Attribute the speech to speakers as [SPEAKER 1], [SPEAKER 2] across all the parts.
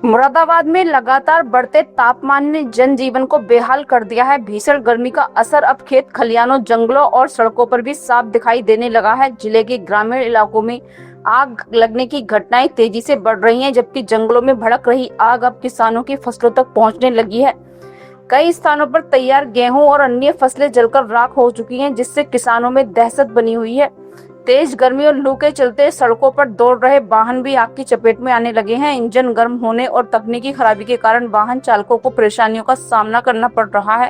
[SPEAKER 1] मुरादाबाद में लगातार बढ़ते तापमान ने जनजीवन को बेहाल कर दिया है। भीषण गर्मी का असर अब खेत खलिहानों, जंगलों और सड़कों पर भी साफ दिखाई देने लगा है। जिले के ग्रामीण इलाकों में आग लगने की घटनाएं तेजी से बढ़ रही हैं, जबकि जंगलों में भड़क रही आग अब किसानों की फसलों तक पहुंचने लगी है। कई स्थानों पर तैयार गेहूं और अन्य फसलें जलकर राख हो चुकी हैं, जिससे किसानों में दहशत बनी हुई है। तेज गर्मी और लू के चलते सड़कों पर दौड़ रहे वाहन भी आग की चपेट में आने लगे हैं। इंजन गर्म होने और तकनीकी खराबी के कारण वाहन चालकों को परेशानियों का सामना करना पड़ रहा है,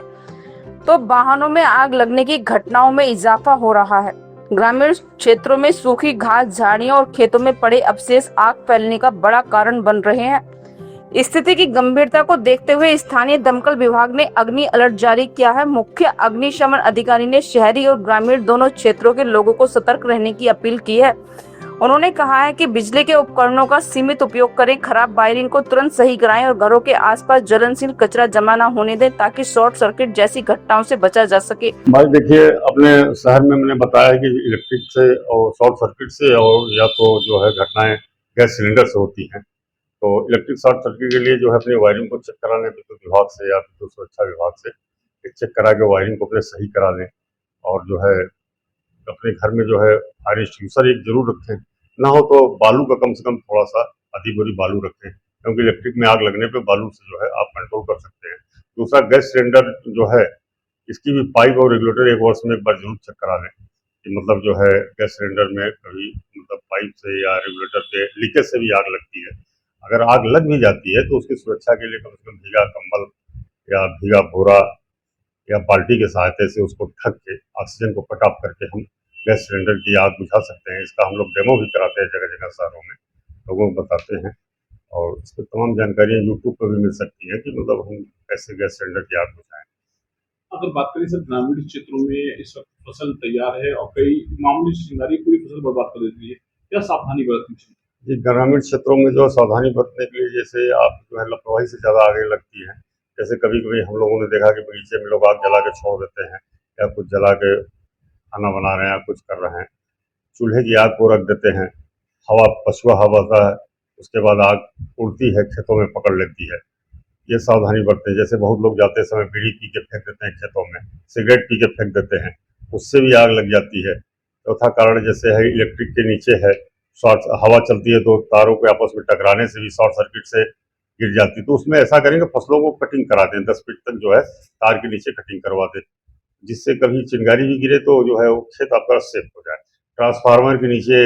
[SPEAKER 1] तो वाहनों में आग लगने की घटनाओं में इजाफा हो रहा है। ग्रामीण क्षेत्रों में सूखी घास, झाड़ियां और खेतों में पड़े अवशेष आग फैलने का बड़ा कारण बन रहे हैं। स्थिति की गंभीरता को देखते हुए स्थानीय दमकल विभाग ने अग्नि अलर्ट जारी किया है। मुख्य अग्निशमन अधिकारी ने शहरी और ग्रामीण दोनों क्षेत्रों के लोगों को सतर्क रहने की अपील की है। उन्होंने कहा है कि बिजली के उपकरणों का सीमित उपयोग करें, खराब वायरिंग को तुरंत सही कराएं और घरों के आसपास ज्वलनशील कचरा जमा न होने दें, ताकि शॉर्ट सर्किट जैसी घटनाओं से बचा जा सके।
[SPEAKER 2] भाई देखिए, अपने शहर में मैंने बताया है कि इलेक्ट्रिक से और शॉर्ट सर्किट से और या तो जो है घटनाएं गैस सिलेंडर से होती हैं। तो इलेक्ट्रिक शॉर्ट सर्किट के लिए जो है अपनी वायरिंग को चेक करा लें विद्युत विभाग से या विद्युत सुरक्षा विभाग से। चेक करा के वायरिंग को अपने सही करा लें और जो है अपने घर में जो है फायर एक्सटिंग्विशर एक जरूर रखें। ना हो तो बालू का कम से कम थोड़ा सा आधी बोरी बालू रखें, क्योंकि इलेक्ट्रिक में आग लगने पे बालू से जो है आप कंट्रोल कर सकते हैं। दूसरा, गैस सिलेंडर जो है इसकी भी पाइप और रेगुलेटर एक वर्ष में एक बार जरूर चेक करा लें कि मतलब जो है गैस सिलेंडर में कभी मतलब पाइप से या रेगुलेटर पे लीकेज से भी आग लगती है। अगर आग लग भी जाती है तो उसकी सुरक्षा के लिए कम से कम भीगा कंबल या भीगा बोरा या बाल्टी के सहायता से उसको ढक के ऑक्सीजन को कट ऑफ करके हम गैस सिलेंडर की आग बुझा सकते हैं। इसका हम लोग डेमो भी कराते हैं जगह जगह शहरों में, लोगों को बताते हैं। और इस पर तमाम जानकारियाँ यूट्यूब पर भी मिल सकती है कि मतलब हम कैसे गैस सिलेंडर की आग बुझाएं।
[SPEAKER 3] अगर बात करें सर, ग्रामीण क्षेत्रों में इस वक्त फसल तैयार है और कई मामूली चिंगारी पूरी फसल बर्बाद कर देती है, क्या सावधानी बरतनी चाहिए?
[SPEAKER 2] जी, ग्रामीण क्षेत्रों में जो सावधानी बरतने के लिए जैसे आप जो है लापरवाही से ज़्यादा आगे लगती है। जैसे कभी कभी हम लोगों ने देखा कि बगीचे में लोग आग जला के छोड़ देते हैं या कुछ जला के खाना बना रहे हैं या कुछ कर रहे हैं, चूल्हे की आग को रख देते हैं। हवा पछुआ हवा का है, उसके बाद आग उड़ती है, खेतों में पकड़ लेती है। ये सावधानी बरतें। जैसे बहुत लोग जाते समय बीड़ी पी के फेंक देते हैं खेतों में, सिगरेट पी के फेंक देते हैं, उससे भी आग लग जाती है। चौथा कारण जैसे है इलेक्ट्रिक के नीचे है, शॉर्ट हवा चलती है तो तारों के आपस में टकराने से भी शॉर्ट सर्किट से गिर जाती है। तो उसमें ऐसा करेंगे फसलों को कटिंग करा दें, 10 फीट तक जो है तार के नीचे कटिंग करवा दें, जिससे कभी चिंगारी भी गिरे तो जो है वो खेत आपका सेफ हो जाए। ट्रांसफार्मर के नीचे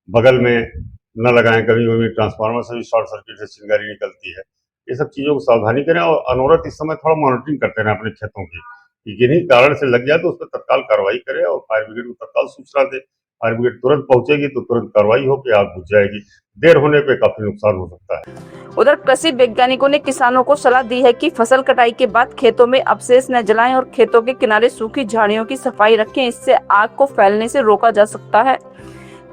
[SPEAKER 2] बगल में न लगाएं, कभी कभी ट्रांसफार्मर से भी शॉर्ट सर्किट से चिंगारी निकलती है। ये सब चीज़ों को सावधानी करें और अनवरत इस समय थोड़ा मॉनिटरिंग करते रहें अपने खेतों की कि किन्हीं कारण से लग जाए तो उस पर तत्काल कार्रवाई करें और फायर ब्रिगेड को तत्काल सूचना दें। फायर ब्रिगेड तुरंत पहुंचेगी तो तुरंत कार्रवाई होकर आग बुझ जाएगी। देर होने पे काफी नुकसान हो सकता है।
[SPEAKER 1] उधर कृषि वैज्ञानिकों ने किसानों को सलाह दी है कि फसल कटाई के बाद खेतों में अवशेष न जलाएं और खेतों के किनारे सूखी झाड़ियों की सफाई रखें। इससे आग को फैलने से रोका जा सकता है।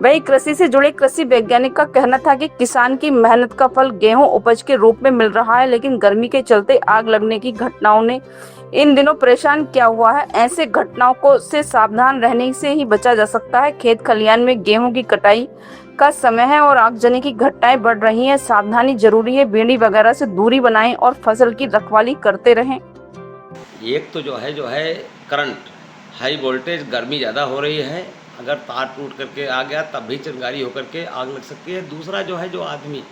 [SPEAKER 1] वहीं कृषि से जुड़े कृषि वैज्ञानिक का कहना था कि किसान की मेहनत का फल गेहूं उपज के रूप में मिल रहा है, लेकिन गर्मी के चलते आग लगने की घटनाओं ने इन दिनों परेशान किया हुआ है। ऐसे घटनाओं को से सावधान रहने से ही बचा जा सकता है। खेत खलिहान में गेहूं की कटाई का समय है और आगजनी की घटनाएं बढ़ रही हैं। सावधानी जरूरी है। बीड़ी वगैरह से दूरी बनाएं और फसल की रखवाली करते रहें।
[SPEAKER 4] एक तो जो है करंट, हाई वोल्टेज, गर्मी ज़्यादा हो रही है, अगर तार टूट करके आ गया तब भी चिंगारी होकर के आग लग सकती है। दूसरा जो आदमी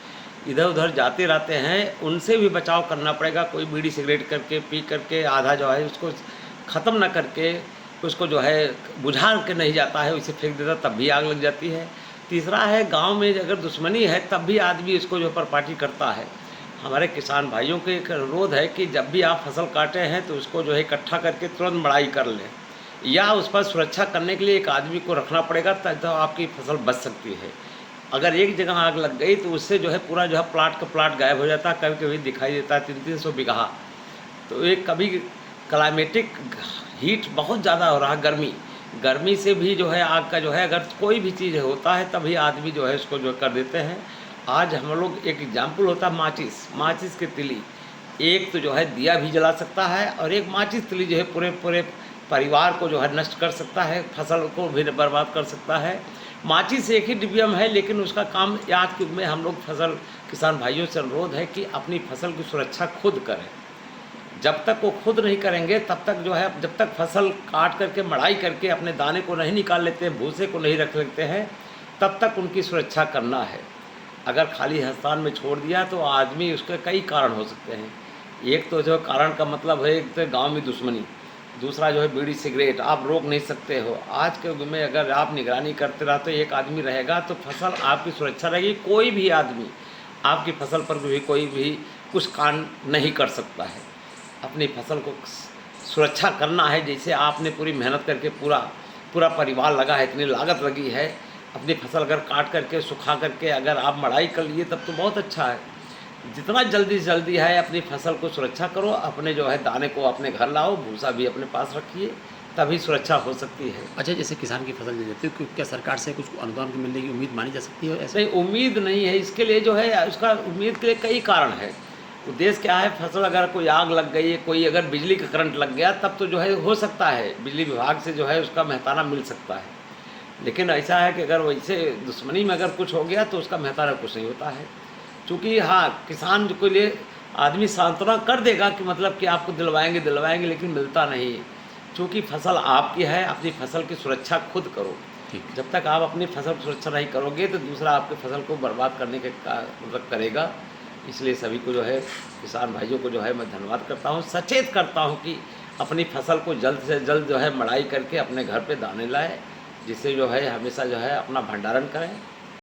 [SPEAKER 4] इधर उधर जाते रहते हैं, उनसे भी बचाव करना पड़ेगा। कोई बीड़ी सिगरेट करके पी करके आधा उसको ख़त्म ना करके उसको बुझा के नहीं जाता है, उसे फेंक देता तब भी आग लग जाती है। तीसरा है, गांव में अगर दुश्मनी है तब भी आदमी इसको परपाटी करता है। हमारे किसान भाइयों के एक अनुरोध है कि जब भी आप फसल काटे हैं तो उसको इकट्ठा करके तुरंत मड़ाई कर लें, या उस पर सुरक्षा करने के लिए एक आदमी को रखना पड़ेगा, तब तो आपकी फसल बच सकती है। अगर एक जगह आग लग गई तो उससे पूरा प्लाट का प्लाट गायब हो जाता है। कभी कभी दिखाई देता है 300-300 बीघा। तो एक कभी क्लाइमेटिक हीट बहुत ज़्यादा हो रहा है, गर्मी से भी आग का अगर कोई भी चीज़ होता है तभी आदमी इसको कर देते हैं। आज हम लोग एक एग्जाम्पल होता है माचिस की तिली, एक तो दिया भी जला सकता है और एक माचिस तिली पूरे परिवार को नष्ट कर सकता है, फसल को भी बर्बाद कर सकता है। माचिस एक ही डिब्बा में है, लेकिन उसका काम आज के युग में हम लोग फसल किसान भाइयों से अनुरोध है कि अपनी फसल की सुरक्षा खुद करें। जब तक वो खुद नहीं करेंगे तब तक जो है, जब तक फसल काट करके मढ़ाई करके अपने दाने को नहीं निकाल लेते हैं, भूसे को नहीं रख लेते हैं, तब तक उनकी सुरक्षा करना है। अगर खाली हस्तान में छोड़ दिया तो आदमी, उसके कई कारण हो सकते हैं। एक तो जो कारण का मतलब है, एक तो गांव में दुश्मनी, दूसरा जो है बीड़ी सिगरेट आप रोक नहीं सकते हो। आज के युग में अगर आप निगरानी करते रहो तो एक आदमी रहेगा तो फसल आपकी सुरक्षा रहेगी। कोई भी आदमी आपकी फसल पर भी कोई भी कुछ कांड नहीं कर सकता है। अपनी फसल को सुरक्षा करना है, जैसे आपने पूरी मेहनत करके पूरा परिवार लगा है, इतनी लागत लगी है, अपनी फसल अगर काट करके सुखा करके अगर आप मढ़ाई कर लिए तब तो बहुत अच्छा है। जितना जल्दी से जल्दी है अपनी फसल को सुरक्षा करो, अपने जो है दाने को अपने घर लाओ, भूसा भी अपने पास रखिए, तभी सुरक्षा हो सकती है।
[SPEAKER 5] अच्छा, जैसे किसान की फसल ले जाती है, क्या सरकार से कुछ अनुदान मिलने की उम्मीद मानी जा सकती है? ऐसे
[SPEAKER 4] नहीं, उम्मीद नहीं है। इसके लिए जो है, उसका उम्मीद के लिए कई कारण है। उद्देश्य क्या है, फसल अगर कोई आग लग गई है, कोई अगर बिजली का करंट लग गया, तब तो जो है हो सकता है बिजली विभाग से जो है उसका मेहताना मिल सकता है। लेकिन ऐसा है कि अगर वैसे दुश्मनी में अगर कुछ हो गया तो उसका मेहताना कुछ नहीं होता है। चूँकि हाँ, किसान के लिए आदमी सांत्वना कर देगा कि मतलब कि आपको दिलवाएंगे, लेकिन मिलता नहीं। चूँकि फसल आपकी है, अपनी फसल की सुरक्षा खुद करो। जब तक आप अपनी फसल की सुरक्षा नहीं करोगे तो दूसरा आपकी फसल को बर्बाद करने के मतलब करेगा। इसलिए सभी को जो है, किसान भाइयों को जो है मैं धन्यवाद करता हूँ, सचेत करता हूँ कि अपनी फसल को जल्द से जल्द जो है मढ़ाई करके अपने घर पे दाने लाए, जिससे जो है हमेशा जो है अपना भंडारण करें।